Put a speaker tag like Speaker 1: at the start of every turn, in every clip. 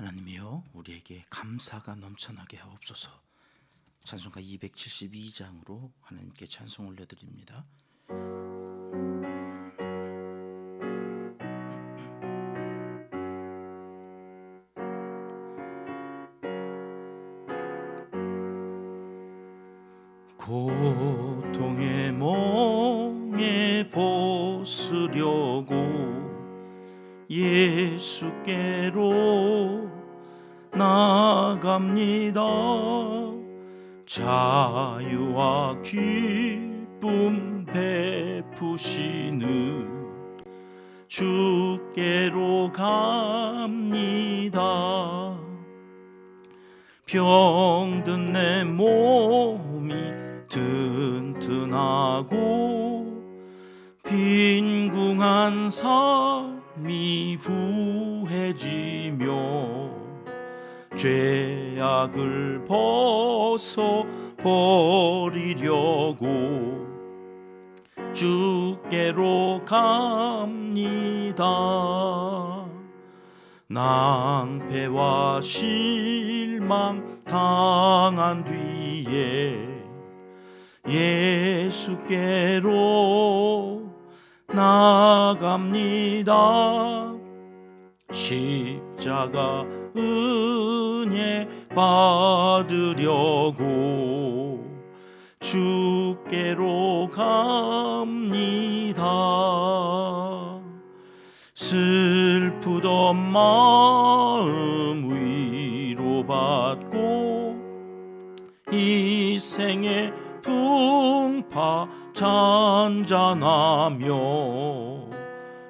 Speaker 1: 하나님이여, 우리에게 감사가 넘쳐나게 하옵소서. 찬송가 272장으로 하나님께 찬송 올려드립니다. 고통의 멍에 벗으려고 예수께로 나갑니다. 자유와 기쁨 베푸시는 주께로 갑니다. 병든 내 몸이 튼튼하고 빈궁한 삶이 부해지며 죄악을 벗어버리려고 주께로 갑니다. 낭패와 실망 당한 뒤에 예수께로 나갑니다. 십자가 은혜 받으려고 주께로 갑니다. 슬프던 마음 위로받고 이 생의 풍파 잔잔하며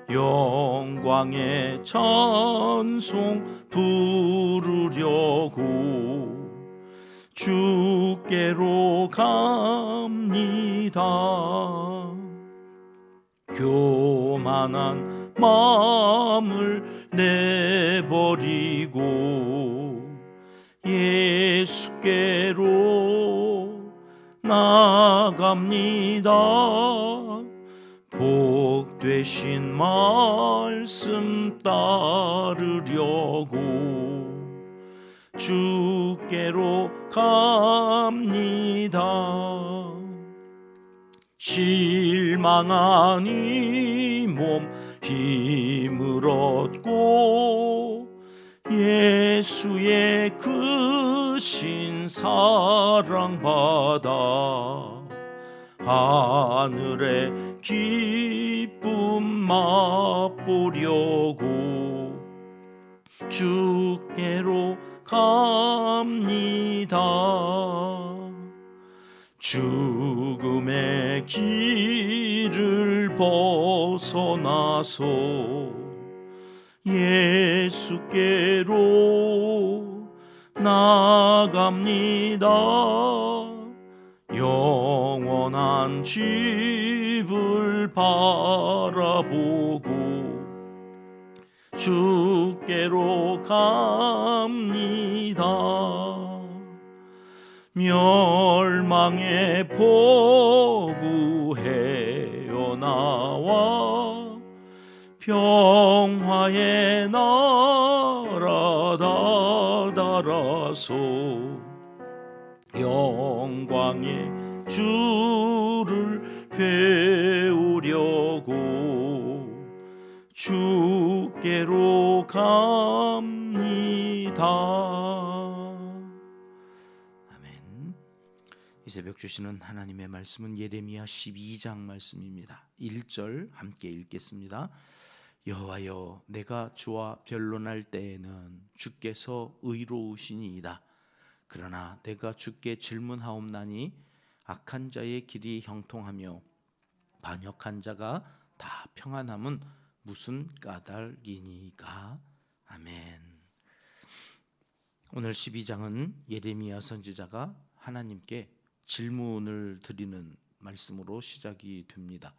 Speaker 1: 영광의 찬송 부르려고 주께로 갑니다. 교만한 마음을 내버리고 예수께로 나갑니다. 복되신 말씀 따르려고 주께로 갑니다. 실망한 이 몸 힘을 얻고 예수의 크신 사랑 받아 하늘의 기쁨 맛보려고 주께로 갑니다. 죽음의 길을 벗어나서 예수께로 나갑니다. 영원한 집을 바라보고 주께로 갑니다. 멸망의 포구 헤어나와 평화의 나라 다다라서 영광의 주를 배우려고 주께로 갑니다. 아멘. 이 새벽 주시는 하나님의 말씀은 예레미야 12장 말씀입니다. 1절 함께 읽겠습니다. 여호와여, 내가 주와 변론할 때에는 주께서 의로우시니이다. 그러나 내가 주께 질문하옵나니 악한 자의 길이 형통하며 반역한 자가 다 평안함은 무슨 까닭이니까. 아멘. 오늘 12장은 예레미야 선지자가 하나님께 질문을 드리는 말씀으로 시작이 됩니다.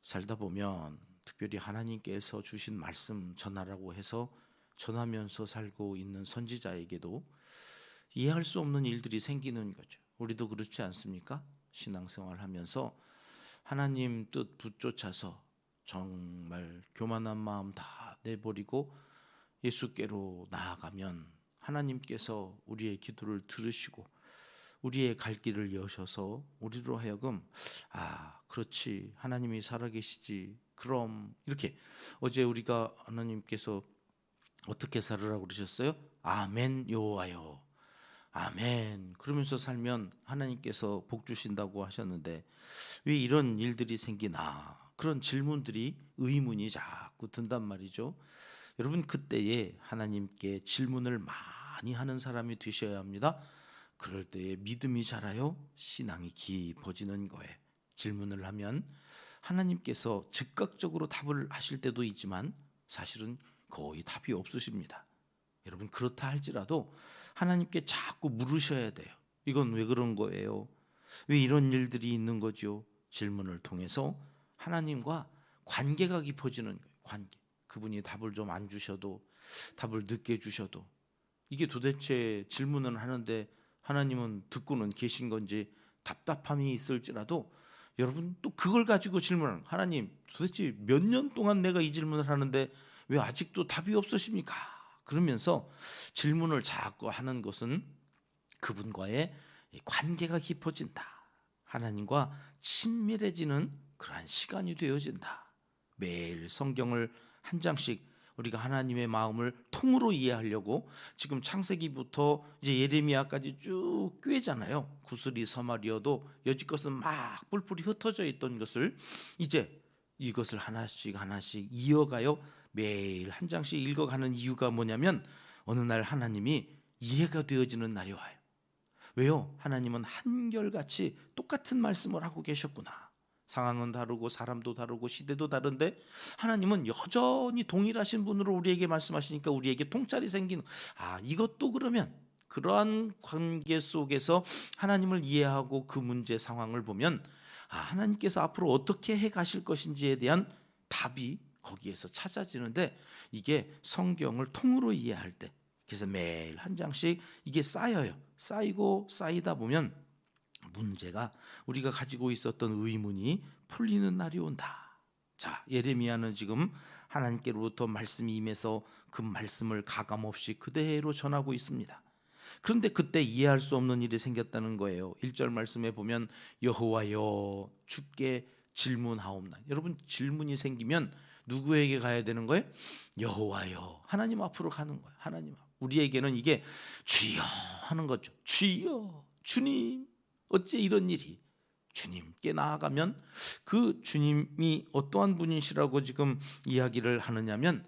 Speaker 1: 살다 보면 특별히 하나님께서 주신 말씀 전하라고 해서 전하면서 살고 있는 선지자에게도 이해할 수 없는 일들이 생기는 거죠. 우리도 그렇지 않습니까? 신앙생활 하면서 하나님 뜻 붙쫓아서 정말 교만한 마음 다 내버리고 예수께로 나아가면 하나님께서 우리의 기도를 들으시고 우리의 갈 길을 여셔서 우리로 하여금 그렇지, 하나님이 살아계시지, 그럼 이렇게, 어제 우리가 하나님께서 어떻게 살으라고 그러셨어요? 아멘 여호와여, 아멘, 그러면서 살면 하나님께서 복 주신다고 하셨는데 왜 이런 일들이 생기나, 그런 질문들이, 의문이 자꾸 든단 말이죠. 여러분, 그때에 하나님께 질문을 많이 하는 사람이 되셔야 합니다. 그럴 때에 믿음이 자라요, 신앙이 깊어지는 거예요. 질문을 하면 하나님께서 즉각적으로 답을 하실 때도 있지만 사실은 거의 답이 없으십니다. 여러분, 그렇다 할지라도 하나님께 자꾸 물으셔야 돼요. 이건 왜 그런 거예요? 왜 이런 일들이 있는 거죠? 질문을 통해서 하나님과 관계가 깊어지는 거예요. 관계. 그분이 답을 좀 안 주셔도, 답을 늦게 주셔도, 이게 도대체 질문을 하는데 하나님은 듣고는 계신 건지 답답함이 있을지라도, 여러분 또 그걸 가지고 질문하는, 하나님 도대체 몇 년 동안 내가 이 질문을 하는데 왜 아직도 답이 없으십니까? 그러면서 질문을 자꾸 하는 것은 그분과의 관계가 깊어진다, 하나님과 친밀해지는 그러한 시간이 되어진다. 매일 성경을 한 장씩 우리가 하나님의 마음을 통으로 이해하려고 지금 창세기부터 이제 예레미야까지 쭉 꿰잖아요. 구슬이 서말이어도 여지껏은 막 뿔뿔이 흩어져 있던 것을 이제 이것을 하나씩 하나씩 이어가요. 매일 한 장씩 읽어가는 이유가 뭐냐면 어느 날 하나님이 이해가 되어지는 날이 와요. 왜요? 하나님은 한결같이 똑같은 말씀을 하고 계셨구나. 상황은 다르고 사람도 다르고 시대도 다른데 하나님은 여전히 동일하신 분으로 우리에게 말씀하시니까 우리에게 통찰이 생기는, 이것도 그러면, 그러한 관계 속에서 하나님을 이해하고 그 문제 상황을 보면 하나님께서 앞으로 어떻게 해 가실 것인지에 대한 답이 거기에서 찾아지는데, 이게 성경을 통으로 이해할 때, 그래서 매일 한 장씩 이게 쌓여요. 쌓이고 쌓이다 보면 문제가, 우리가 가지고 있었던 의문이 풀리는 날이 온다. 자, 예레미야는 지금 하나님께로부터 말씀이 임해서 그 말씀을 가감없이 그대로 전하고 있습니다. 그런데 그때 이해할 수 없는 일이 생겼다는 거예요. 1절 말씀에 보면 여호와여 주께 질문하옵나니. 여러분, 질문이 생기면 누구에게 가야 되는 거예요? 여호와여, 하나님 앞으로 가는 거예요. 하나님 앞. 우리에게는 이게 주여 하는 거죠. 주여, 주님, 어째 이런 일이. 주님께 나아가면 그 주님이 어떠한 분이시라고 지금 이야기를 하느냐면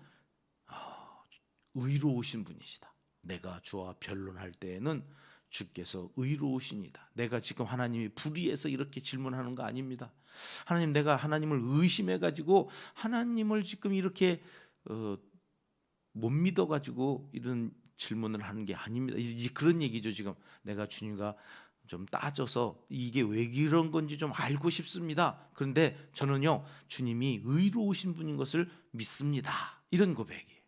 Speaker 1: 의로우신 분이시다. 내가 주와 변론할 때에는 주께서 의로우시니다. 내가 지금 하나님이 불의해서 이렇게 질문하는 거 아닙니다. 하나님, 내가 하나님을 의심해가지고 하나님을 지금 이렇게 못 믿어가지고 이런 질문을 하는 게 아닙니다. 이제 그런 얘기죠. 지금 내가 주님과 좀 따져서 이게 왜 이런 건지 좀 알고 싶습니다. 그런데 저는요, 주님이 의로우신 분인 것을 믿습니다. 이런 고백이에요.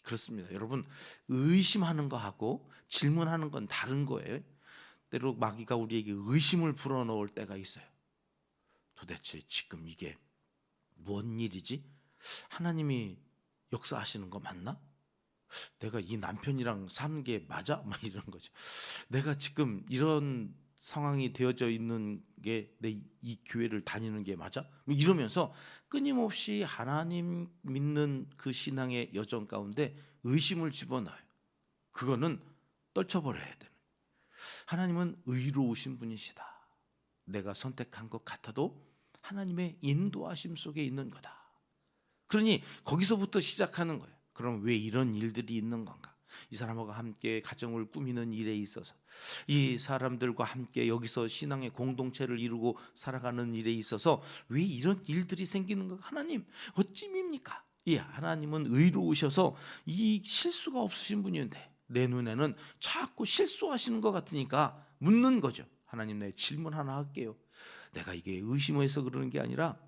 Speaker 1: 그렇습니다. 여러분, 의심하는 거하고 질문하는 건 다른 거예요. 때로 마귀가 우리에게 의심을 불어넣을 때가 있어요. 도대체 지금 이게 뭔 일이지? 하나님이 역사하시는 거 맞나? 내가 이 남편이랑 사는 게 맞아? 막 이런 거죠. 내가 지금 이런 상황이 되어져 있는 게, 내 이 교회를 다니는 게 맞아? 이러면서 끊임없이 하나님 믿는 그 신앙의 여정 가운데 의심을 집어넣어요. 그거는 떨쳐버려야 되는. 하나님은 의로우신 분이시다. 내가 선택한 것 같아도 하나님의 인도하심 속에 있는 거다. 그러니 거기서부터 시작하는 거예요. 그럼 왜 이런 일들이 있는 건가? 이 사람과 함께 가정을 꾸미는 일에 있어서, 이 사람들과 함께 여기서 신앙의 공동체를 이루고 살아가는 일에 있어서 왜 이런 일들이 생기는가? 하나님 어찌입니까? 하나님은 의로우셔서 이 실수가 없으신 분인데 내 눈에는 자꾸 실수하시는 것 같으니까 묻는 거죠. 하나님, 내 질문 하나 할게요. 내가 이게 의심해서 그러는 게 아니라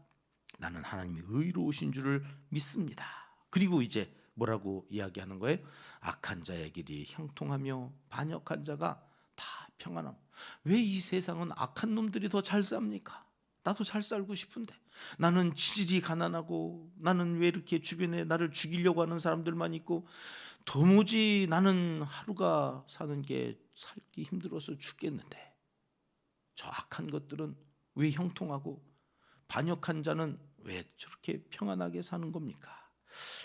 Speaker 1: 나는 하나님이 의로우신 줄을 믿습니다. 그리고 이제 뭐라고 이야기하는 거예요? 악한 자의 길이 형통하며 반역한 자가 다 평안함. 왜 이 세상은 악한 놈들이 더 잘 삽니까? 나도 잘 살고 싶은데, 나는 지질이 가난하고, 나는 왜 이렇게 주변에 나를 죽이려고 하는 사람들만 있고, 도무지 나는 하루가 사는 게 살기 힘들어서 죽겠는데, 저 악한 것들은 왜 형통하고 반역한 자는 왜 저렇게 평안하게 사는 겁니까?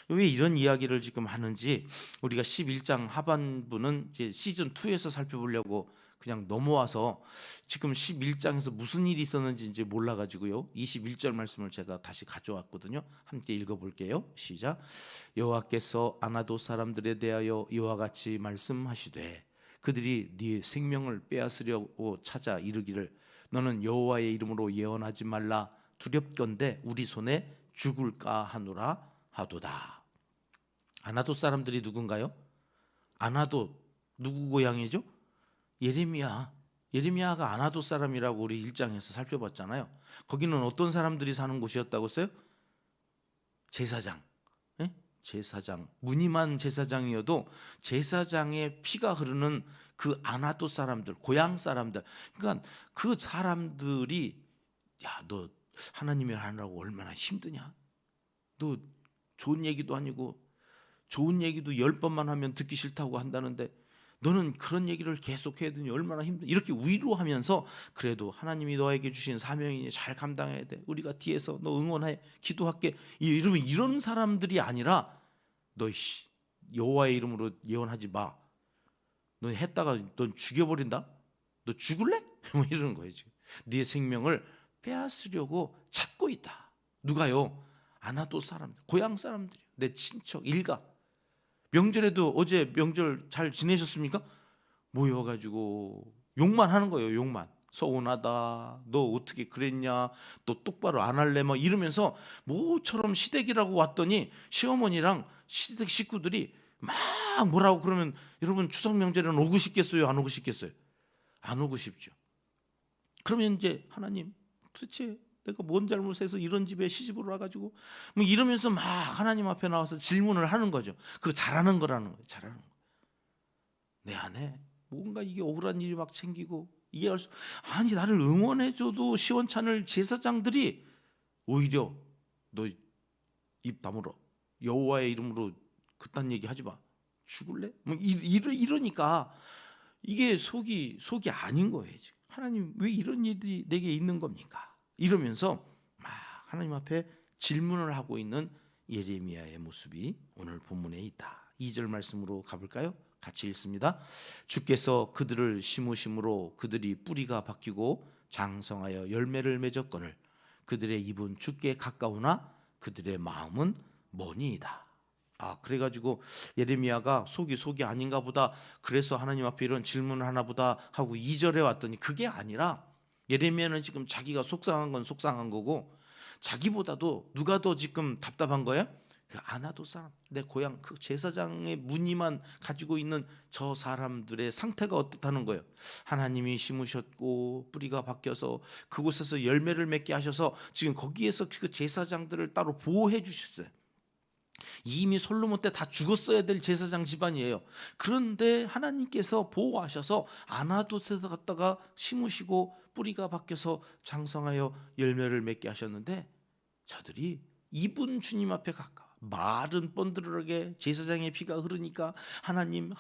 Speaker 1: 왜 이런 이야기를 지금 하는지 우리가 11장 하반부는 이제 시즌 2에서 살펴보려고 그냥 넘어와서 지금 11장에서 무슨 일이 있었는지 이제 몰라가지고요, 21절 말씀을 제가 다시 가져왔거든요. 함께 읽어볼게요. 시작. 여호와께서 아나도 사람들에 대하여 이와 같이 말씀하시되 그들이 네 생명을 빼앗으려고 찾아 이르기를 너는 여호와의 이름으로 예언하지 말라. 두렵건대 우리 손에 죽을까 하노라 하도다. 아나도 사람들이 누군가요? 아나도 누구 고향이죠? 예레미야. 예레미야가 아나도 사람이라고 우리 1장에서 살펴봤잖아요. 거기는 어떤 사람들이 사는 곳이었다고 했어요? 제사장. 예? 제사장. 무늬만 제사장이어도 제사장의 피가 흐르는 그 아나도 사람들, 고향 사람들. 그러니까 그 사람들이 야, 너 하나님을 하느라고 얼마나 힘드냐? 너 좋은 얘기도 아니고 좋은 얘기도 10번만 하면 듣기 싫다고 한다는데 너는 그런 얘기를 계속 해야 되니 얼마나 힘드냐? 이렇게 위로하면서 그래도 하나님이 너에게 주신 사명이니 잘 감당해야 돼. 우리가 뒤에서 너 응원해, 기도할게. 여러분, 이런 사람들이 아니라 너 여호와의 이름으로 예언하지 마. 너 했다가 넌 죽여버린다. 너 죽을래? 뭐 이러는 거예요. 지금 네 생명을 빼앗으려고 찾고 있다. 누가요? 아나도 사람들, 고향 사람들이요. 내 친척, 일가. 명절에도 어제 명절 잘 지내셨습니까? 모여가지고 욕만 하는 거예요. 욕만. 서운하다. 너 어떻게 그랬냐? 너 똑바로 안 할래? 막 이러면서 모처럼 시댁이라고 왔더니 시어머니랑 시댁 식구들이 막 뭐라고 그러면 여러분 추석 명절에는 오고 싶겠어요? 안 오고 싶겠어요? 안 오고 싶죠. 그러면 이제 하나님 도대체 내가 뭔 잘못해서 이런 집에 시집을 와가지고 뭐 이러면서 막 하나님 앞에 나와서 질문을 하는 거죠. 그거 잘하는 거라는 거예요. 잘하는 거. 내 안에 뭔가 이게 억울한 일이 막 챙기고 이해할 수 아니 나를 응원해줘도 시원찮을 제사장들이 오히려 너 입 다물어. 여호와의 이름으로 그딴 얘기 하지 마. 죽을래? 뭐 이러니까 이게 속이 아닌 거예요. 지금. 하나님 왜 이런 일이 내게 있는 겁니까? 이러면서 막 하나님 앞에 질문을 하고 있는 예레미야의 모습이 오늘 본문에 있다. 2절 말씀으로 가볼까요? 같이 읽습니다. 주께서 그들을 심으심으로 그들이 뿌리가 바뀌고 장성하여 열매를 맺었거늘 그들의 입은 주께 가까우나 그들의 마음은 머니이다. 그래가지고 예레미야가 속이 아닌가 보다. 그래서 하나님 앞에 이런 질문을 하나 보다 하고 2절에 왔더니 그게 아니라 예레미야는 지금 자기가 속상한 건 속상한 거고 자기보다도 누가 더 지금 답답한 거야? 그 아나도 사람, 내 고향 그 제사장의 무늬만 가지고 있는 저 사람들의 상태가 어떻다는 거예요. 하나님이 심으셨고 뿌리가 바뀌어서 그곳에서 열매를 맺게 하셔서 지금 거기에서 그 제사장들을 따로 보호해 주셨어요. 이미 솔로몬 때 다 죽었어야 될 제사장 집안이에요. 그런데 하나님께서 보호하셔서 아나도스에서 갔다가 심으시고 뿌리가 바뀌어서 장성하여 열매를 맺게 하셨는데 저들이 입은 주님 앞에 가까워. 말은 뻔드르르게 제사장의 피가 흐르니까 하나님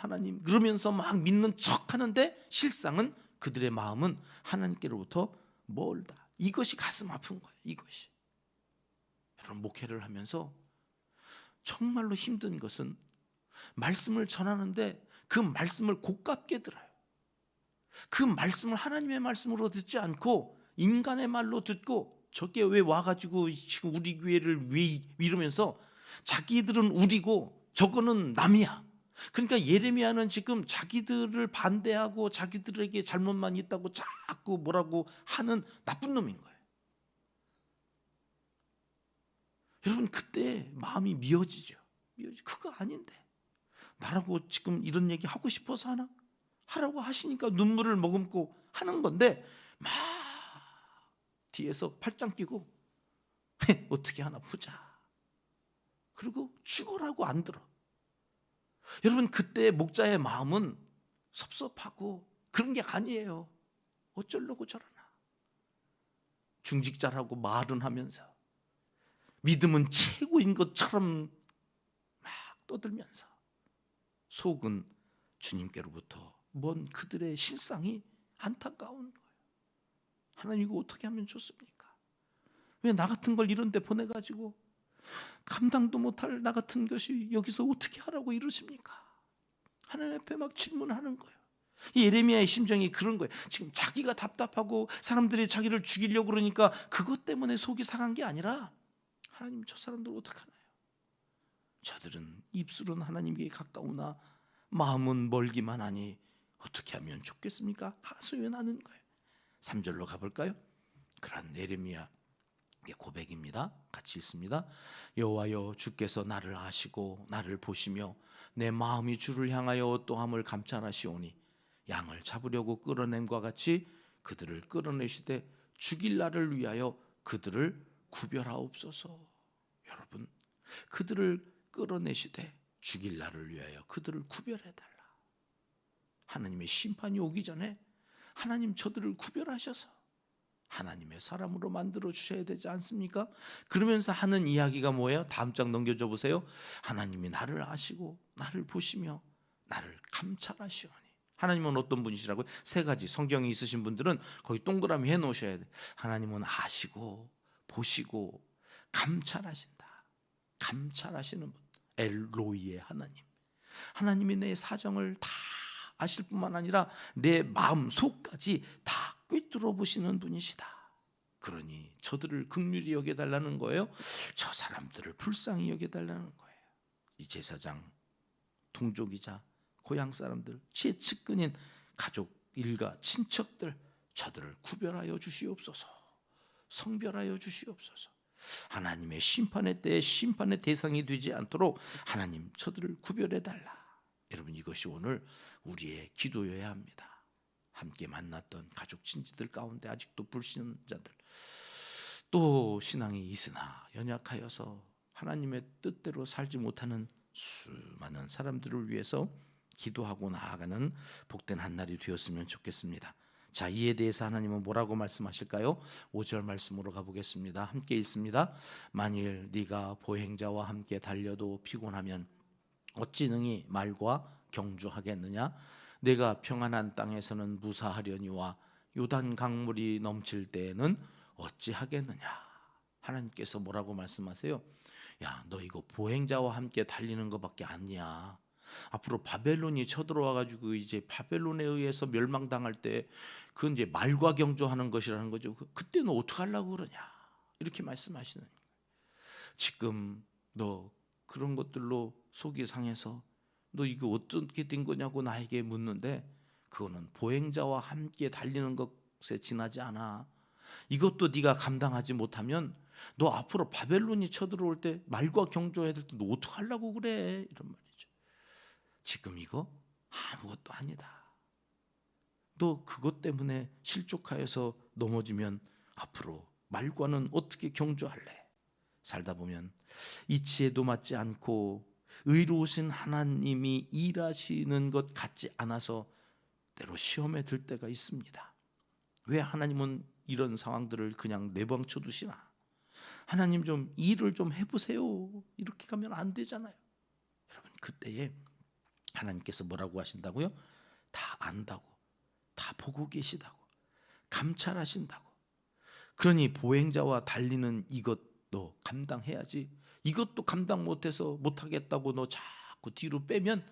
Speaker 1: 그러면서 막 믿는 척하는데 실상은 그들의 마음은 하나님께로부터 멀다. 이것이 가슴 아픈 거예요. 이것이. 여러분 목회를 하면서 정말로 힘든 것은 말씀을 전하는데 그 말씀을 고깝게 들어요. 그 말씀을 하나님의 말씀으로 듣지 않고 인간의 말로 듣고 저게 왜 와가지고 지금 우리 교회를 왜 이러면서 자기들은 우리고 저거는 남이야. 그러니까 예레미야는 지금 자기들을 반대하고 자기들에게 잘못만 있다고 자꾸 뭐라고 하는 나쁜 놈인 거예요. 여러분 그때 마음이 미어지죠. 그거 아닌데 나라고 지금 이런 얘기 하고 싶어서 하나? 하라고 하시니까 눈물을 머금고 하는 건데 막 뒤에서 팔짱 끼고 어떻게 하나 보자. 그리고 죽어라고 안 들어. 여러분 그때 목자의 마음은 섭섭하고 그런 게 아니에요. 어쩌려고 저러나. 중직자라고 말은 하면서 믿음은 최고인 것처럼 막 떠들면서 속은 주님께로부터 먼 그들의 실상이 안타까운 거예요. 하나님 이거 어떻게 하면 좋습니까? 왜 나 같은 걸 이런 데 보내가지고 감당도 못할 나 같은 것이 여기서 어떻게 하라고 이러십니까? 하나님 앞에 막 질문하는 거예요. 이 예레미야의 심정이 그런 거예요. 지금 자기가 답답하고 사람들이 자기를 죽이려고 그러니까 그것 때문에 속이 상한 게 아니라 하나님 저 사람들 어떡하나요? 저들은 입술은 하나님께 가까우나 마음은 멀기만 하니 어떻게 하면 좋겠습니까? 하소연하는 거예요. 3절로 가볼까요? 그런 예레미야의 고백입니다. 같이 읽습니다. 여호와여 주께서 나를 아시고 나를 보시며 내 마음이 주를 향하여 어떠함을 감찰하시오니 양을 잡으려고 끌어냄과 같이 그들을 끌어내시되 죽일 날을 위하여 그들을 구별하옵소서. 여러분, 그들을 끌어내시되 죽일 날을 위하여 그들을 구별해달라. 하나님의 심판이 오기 전에 하나님 저들을 구별하셔서 하나님의 사람으로 만들어 주셔야 되지 않습니까? 그러면서 하는 이야기가 뭐예요? 다음 장 넘겨줘 보세요. 하나님이 나를 아시고 나를 보시며 나를 감찰하시오니. 하나님은 어떤 분이시라고요? 세 가지. 성경이 있으신 분들은 거기 동그라미 해놓으셔야 돼요. 하나님은 아시고 보시고 감찰하신다. 감찰하시는 분, 엘로이의 하나님. 하나님이 내 사정을 다 아실 뿐만 아니라 내 마음 속까지 다 꿰뚫어 보시는 분이시다. 그러니 저들을 긍휼히 여겨달라는 거예요. 저 사람들을 불쌍히 여겨달라는 거예요. 이 제사장, 동족이자 고향 사람들, 제 측근인 가족, 일가, 친척들, 저들을 구별하여 주시옵소서. 성별하여 주시옵소서. 하나님의 심판의 때에 심판의 대상이 되지 않도록 하나님 저들을 구별해달라. 여러분, 이것이 오늘 우리의 기도여야 합니다. 함께 만났던 가족 친지들 가운데 아직도 불신자들, 또 신앙이 있으나 연약하여서 하나님의 뜻대로 살지 못하는 수많은 사람들을 위해서 기도하고 나아가는 복된 한날이 되었으면 좋겠습니다. 자, 이에 대해서 하나님은 뭐라고 말씀하실까요? 5절 말씀으로 가보겠습니다. 함께 읽습니다. 만일 네가 보행자와 함께 달려도 피곤하면 어찌 능히 말과 경주하겠느냐? 내가 평안한 땅에서는 무사하려니와 요단 강물이 넘칠 때에는 어찌하겠느냐? 하나님께서 뭐라고 말씀하세요? 야, 너 이거 보행자와 함께 달리는 것밖에 아니야. 앞으로 바벨론이 쳐들어와 가지고 이제 바벨론에 의해서 멸망당할 때 그건 이제 말과 경주하는 것이라는 거죠. 그때는 어떻게 하려고 그러냐? 이렇게 말씀하시는 거예요. 지금 너 그런 것들로 속이 상해서 너 이거 어떻게 된 거냐고 나에게 묻는데 그거는 보행자와 함께 달리는 것에 지나지 않아. 이것도 네가 감당하지 못하면 너 앞으로 바벨론이 쳐들어올 때 말과 경주해야 될 때 너 어떻게 하려고 그래? 이런 말이죠. 지금 이거 아무것도 아니다. 너 그것 때문에 실족하여서 넘어지면 앞으로 말과는 어떻게 경주할래? 살다 보면 이치에도 맞지 않고 의로우신 하나님이 일하시는 것 같지 않아서 때로 시험에 들 때가 있습니다. 왜 하나님은 이런 상황들을 그냥 내방쳐 두시나? 하나님 좀 일을 좀 해보세요. 이렇게 가면 안 되잖아요. 여러분, 그때에 하나님께서 뭐라고 하신다고요? 다 안다고, 다 보고 계시다고, 감찰하신다고. 그러니 보행자와 달리는 이것 너 감당해야지. 이것도 감당 못해서 못하겠다고 너 자꾸 뒤로 빼면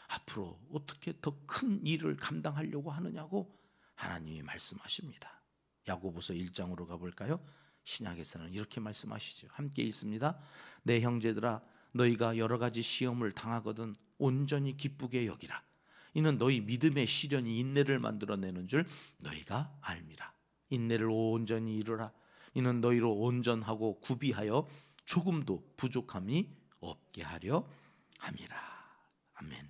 Speaker 1: 앞으로 어떻게 더 큰 일을 감당하려고 하느냐고 하나님이 말씀하십니다. 야고보서 1장으로 가볼까요? 신약에서는 이렇게 말씀하시죠. 함께 읽습니다. 내 형제들아, 너희가 여러 가지 시험을 당하거든 온전히 기쁘게 여기라. 이는 너희 믿음의 시련이 인내를 만들어내는 줄 너희가 알미라. 인내를 온전히 이루라. 이는 너희로 온전하고 구비하여 조금도 부족함이 없게 하려 함이라. 아멘.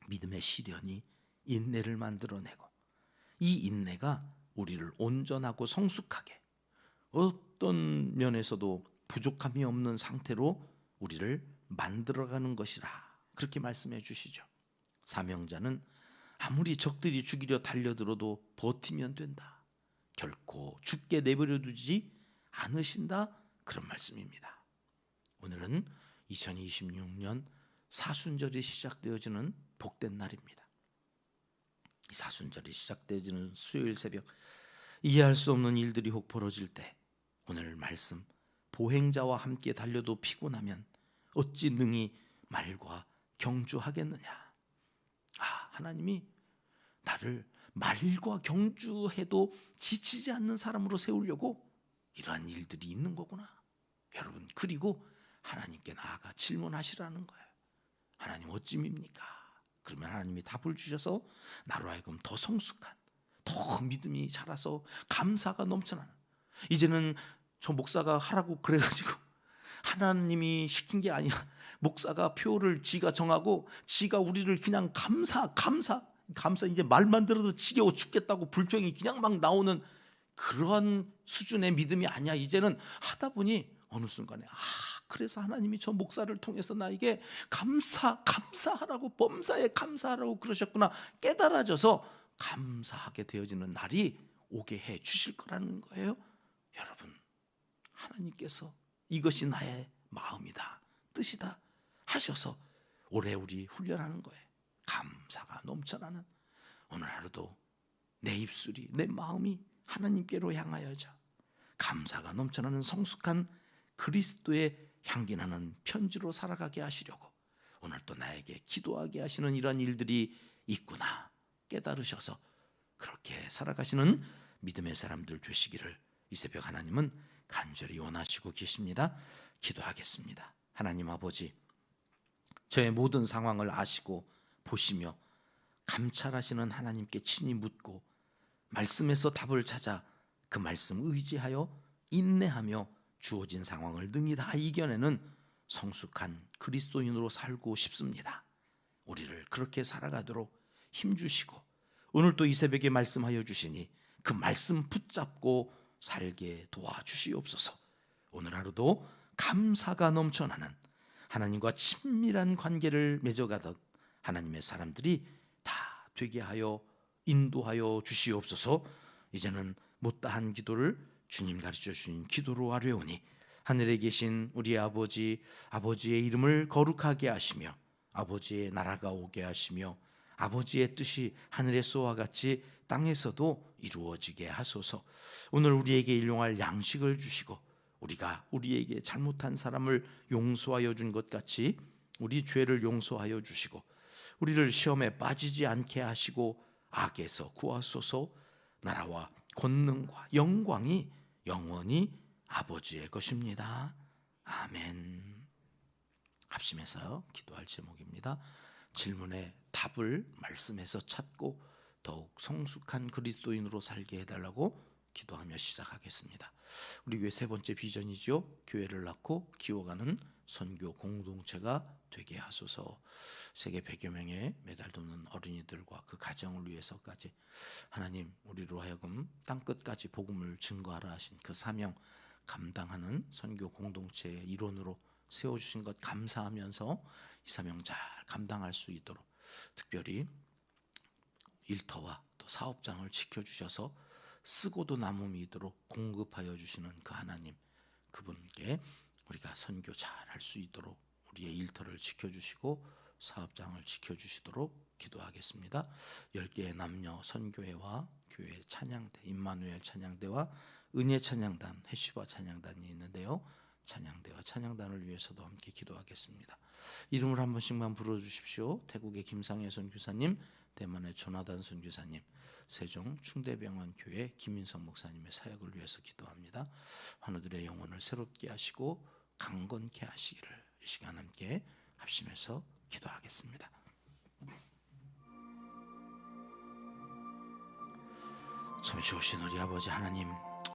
Speaker 1: 믿음의 시련이 인내를 만들어내고 이 인내가 우리를 온전하고 성숙하게 어떤 면에서도 부족함이 없는 상태로 우리를 만들어가는 것이라. 그렇게 말씀해 주시죠. 사명자는 아무리 적들이 죽이려 달려들어도 버티면 된다. 결코 죽게 내버려 두지 않으신다, 그런 말씀입니다. 오늘은 2026년 사순절이 시작되어지는 복된 날입니다. 이 사순절이 시작되어지는 수요일 새벽, 이해할 수 없는 일들이 혹 벌어질 때 오늘 말씀, 보행자와 함께 달려도 피곤하면 어찌 능히 말과 경주하겠느냐. 하나님이 나를 말과 경주해도 지치지 않는 사람으로 세우려고 이러한 일들이 있는 거구나. 여러분, 그리고 하나님께 나아가 질문하시라는 거예요. 하나님 어찌입니까? 그러면 하나님이 답을 주셔서 나로 하여금 더 성숙한, 더 믿음이 자라서 감사가 넘쳐나는, 이제는 저 목사가 하라고 그래가지고 하나님이 시킨 게 아니야. 목사가 표를 지가 정하고 지가 우리를 그냥 감사 이제 말만 들어도 지겨워 죽겠다고 불평이 그냥 막 나오는 그런 수준의 믿음이 아니야. 이제는 하다 보니 어느 순간에 그래서 하나님이 저 목사를 통해서 나에게 감사하라고, 범사에 감사하라고 그러셨구나 깨달아져서 감사하게 되어지는 날이 오게 해 주실 거라는 거예요. 여러분, 하나님께서 이것이 나의 마음이다, 뜻이다 하셔서 올해 우리 훈련하는 거예요. 감사가 넘쳐나는 오늘 하루도 내 입술이, 내 마음이 하나님께로 향하여져 감사가 넘쳐나는 성숙한 그리스도의 향기나는 편지로 살아가게 하시려고 오늘 또 나에게 기도하게 하시는 이런 일들이 있구나 깨달으셔서 그렇게 살아가시는 믿음의 사람들 되시기를 이 새벽 하나님은 간절히 원하시고 계십니다. 기도하겠습니다. 하나님 아버지, 저의 모든 상황을 아시고 보시며 감찰하시는 하나님께 친히 묻고 말씀에서 답을 찾아 그 말씀 의지하여 인내하며 주어진 상황을 능히 다 이겨내는 성숙한 그리스도인으로 살고 싶습니다. 우리를 그렇게 살아가도록 힘주시고 오늘 또 이 새벽에 말씀하여 주시니 그 말씀 붙잡고 살게 도와주시옵소서. 오늘 하루도 감사가 넘쳐나는 하나님과 친밀한 관계를 맺어가던 하나님의 사람들이 다 되게 하여 인도하여 주시옵소서. 이제는 못다한 기도를 주님 가르쳐 주신 기도로 하려오니 하늘에 계신 우리 아버지, 아버지의 이름을 거룩하게 하시며 아버지의 나라가 오게 하시며 아버지의 뜻이 하늘에서와 같이 땅에서도 이루어지게 하소서. 오늘 우리에게 일용할 양식을 주시고 우리가 우리에게 잘못한 사람을 용서하여 준 것 같이 우리 죄를 용서하여 주시고 우리를 시험에 빠지지 않게 하시고 악에서 구하소서. 나라와 권능과 영광이 영원히 아버지의 것입니다. 아멘. 합심해서 기도할 제목입니다. 질문의 답을 말씀에서 찾고 더욱 성숙한 그리스도인으로 살게 해달라고 기도하며 시작하겠습니다. 우리 교회 세 번째 비전이죠. 교회를 낳고 키워가는 선교 공동체가 되게 하소서. 세계 100여 명의 메달도는 어린이들과 그 가정을 위해서까지 하나님 우리로 하여금 땅끝까지 복음을 증거하라 하신 그 사명 감당하는 선교 공동체의 일원으로 세워주신 것 감사하면서 이 사명 잘 감당할 수 있도록 특별히 일터와 또 사업장을 지켜주셔서 쓰고도 남음이 있도록 공급하여 주시는 그 하나님, 그분께 우리가 선교 잘 할 수 있도록 우리의 일터를 지켜주시고 사업장을 지켜주시도록 기도하겠습니다. 10개의 남녀 선교회와 교회 찬양대, 임마누엘 찬양대와 은혜 찬양단, 해시바 찬양단이 있는데요. 찬양대와 찬양단을 위해서도 함께 기도하겠습니다. 이름을 한 번씩만 불러주십시오. 태국의 김상혜 선교사님, 대만의 조나단 선교사님, 세종 충대병원 교회 김인성 목사님의 사역을 위해서 기도합니다. 환우들의 영혼을 새롭게 하시고 강건케 하시기를 이 시간 함께 합심해서 기도하겠습니다. 참 좋으신 우리 아버지 하나님,